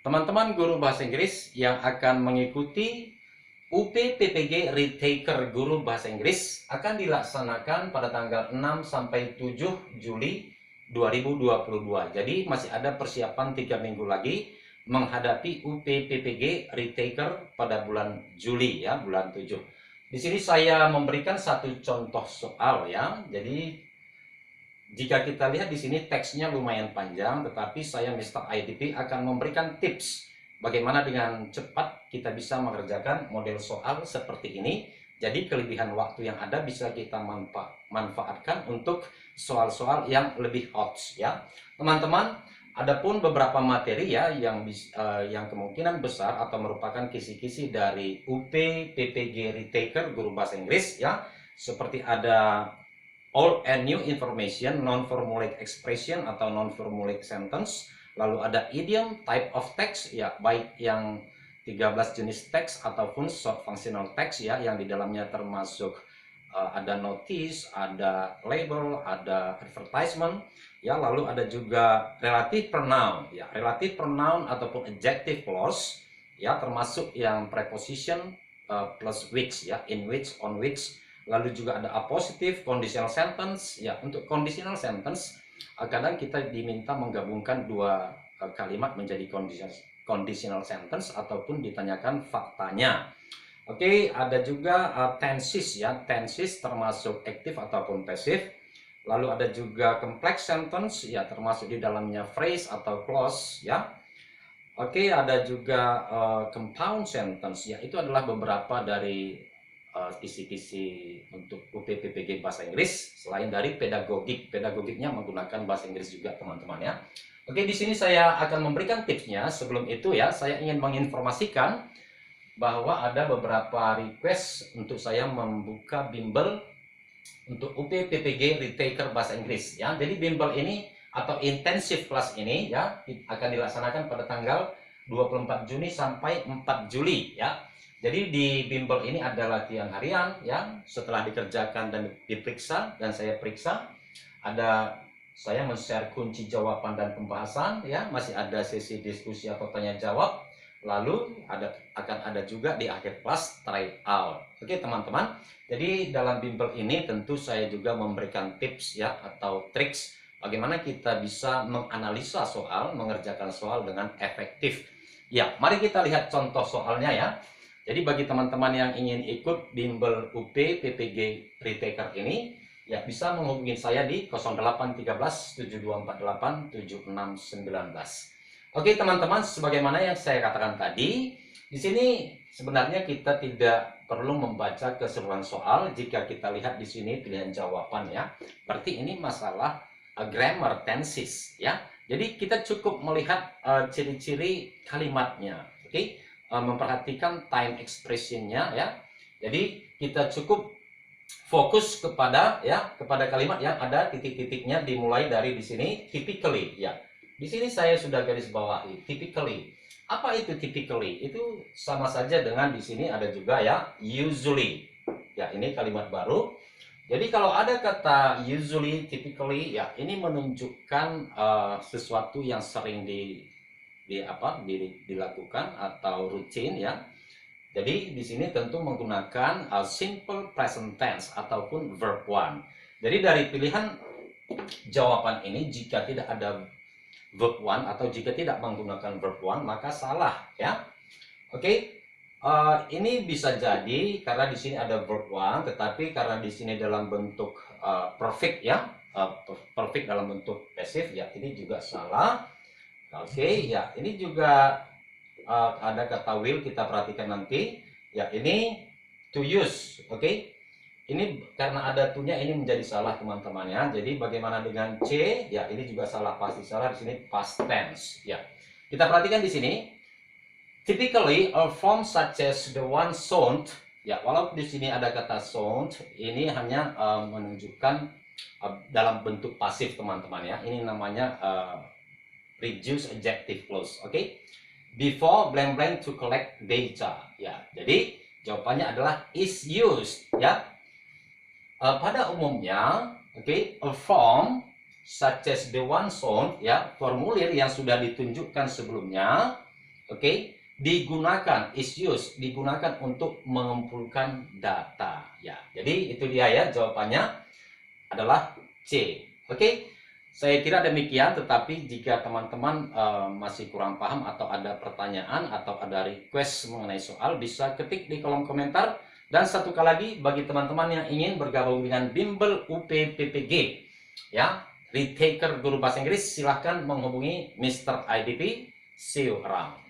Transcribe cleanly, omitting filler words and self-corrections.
Teman-teman guru bahasa Inggris yang akan mengikuti UPPPG Retaker Guru Bahasa Inggris akan dilaksanakan pada tanggal 6 sampai 7 Juli 2022. Jadi masih ada persiapan 3 minggu lagi menghadapi UPPPG Retaker pada bulan Juli ya, bulan 7. Di sini saya memberikan satu contoh soal ya. Jadi jika kita lihat di sini teksnya lumayan panjang, tetapi saya Mr. IDP akan memberikan tips bagaimana dengan cepat kita bisa mengerjakan model soal seperti ini. Jadi kelebihan waktu yang ada bisa kita manfaatkan untuk soal-soal yang lebih odds ya. Teman-teman, adapun beberapa materi ya yang kemungkinan besar atau merupakan kisi-kisi dari UPPPG Retaker Guru Bahasa Inggris ya, seperti ada old and new information, non-formulaic expression atau non-formulaic sentence, lalu ada idiom, type of text ya, baik yang 13 jenis teks ataupun short functional text ya, yang di dalamnya termasuk ada notice, ada label, ada advertisement ya, lalu ada juga relative pronoun ya, relative pronoun ataupun adjective clause ya, termasuk yang preposition plus which ya, in which, on which. Lalu juga ada appositive, conditional sentence ya. Untuk conditional sentence kadang kita diminta menggabungkan dua kalimat menjadi conditional sentence ataupun ditanyakan faktanya. Oke, ada juga tenses ya, tenses termasuk aktif ataupun pasif. Lalu ada juga complex sentence ya, termasuk di dalamnya phrase atau clause ya. Oke, ada juga compound sentence ya, itu adalah beberapa dari kisi-kisi untuk UPPPG Bahasa Inggris selain dari pedagogiknya menggunakan bahasa Inggris juga teman-teman ya. Oke, di sini saya akan memberikan tipsnya. Sebelum itu ya, saya ingin menginformasikan bahwa ada beberapa request untuk saya membuka bimbel untuk UPPPG Retaker Bahasa Inggris ya. Jadi bimbel ini atau intensif kelas ini ya akan dilaksanakan pada tanggal 24 Juni sampai 4 Juli ya. Jadi di bimbel ini ada latihan harian ya, setelah dikerjakan dan diperiksa dan saya periksa, ada saya men-share kunci jawaban dan pembahasan ya, masih ada sesi diskusi atau tanya jawab, lalu akan ada juga di akhir kelas try out. Oke teman-teman, jadi dalam bimbel ini tentu saya juga memberikan tips ya atau triks bagaimana kita bisa menganalisa soal, mengerjakan soal dengan efektif. Ya, mari kita lihat contoh soalnya ya. Jadi bagi teman-teman yang ingin ikut bimbel UP PPG Retaker ini, ya bisa menghubungi saya di 0813 7248 7619. Oke teman-teman, sebagaimana yang saya katakan tadi, di sini sebenarnya kita tidak perlu membaca keseluruhan soal. Jika kita lihat di sini pilihan jawaban ya, berarti ini masalah grammar tenses ya. Jadi kita cukup melihat ciri-ciri kalimatnya, oke? Memperhatikan time expressionnya ya. Jadi kita cukup fokus kepada kalimat yang ada titik-titiknya dimulai dari di sini typically ya. Di sini saya sudah garis bawahi typically. Apa itu typically? Itu sama saja dengan di sini ada juga ya usually. Ya, ini kalimat baru. Jadi kalau ada kata usually, typically ya, ini menunjukkan sesuatu yang sering dilakukan atau rutin ya. Jadi di sini tentu menggunakan simple present tense ataupun verb one. Jadi dari pilihan jawaban ini jika tidak ada verb one atau jika tidak menggunakan verb one maka salah ya. Oke. Ini bisa jadi karena di sini ada verb one, tetapi karena di sini dalam bentuk perfect ya, perfect dalam bentuk passive ya, ini juga salah. Oke, ya ini juga ada kata will, kita perhatikan nanti. Ya ini to use, oke. Ini karena ada to-nya ini menjadi salah teman-teman ya. Jadi bagaimana dengan C? Ya ini juga salah, pasti salah di sini past tense. Ya kita perhatikan di sini. Typically a form such as the one sound. Ya walaupun di sini ada kata sound, ini hanya menunjukkan dalam bentuk pasif teman-teman ya. Ini namanya reduce adjective clause, oke? Before blank blank to collect data, ya. Jadi jawabannya adalah is used, ya. Pada umumnya, oke, a form such as the one shown, ya, formulir yang sudah ditunjukkan sebelumnya, Oke, digunakan, is used, digunakan untuk mengumpulkan data. Ya, jadi itu dia ya jawabannya adalah C. Oke, saya kira demikian. Tetapi jika teman-teman masih kurang paham atau ada pertanyaan atau ada request mengenai soal, bisa ketik di kolom komentar. Dan satu kali lagi bagi teman-teman yang ingin bergabung dengan bimbel UPPPG, ya, Retaker Guru Bahasa Inggris, silahkan menghubungi Mr. IDP. See you around.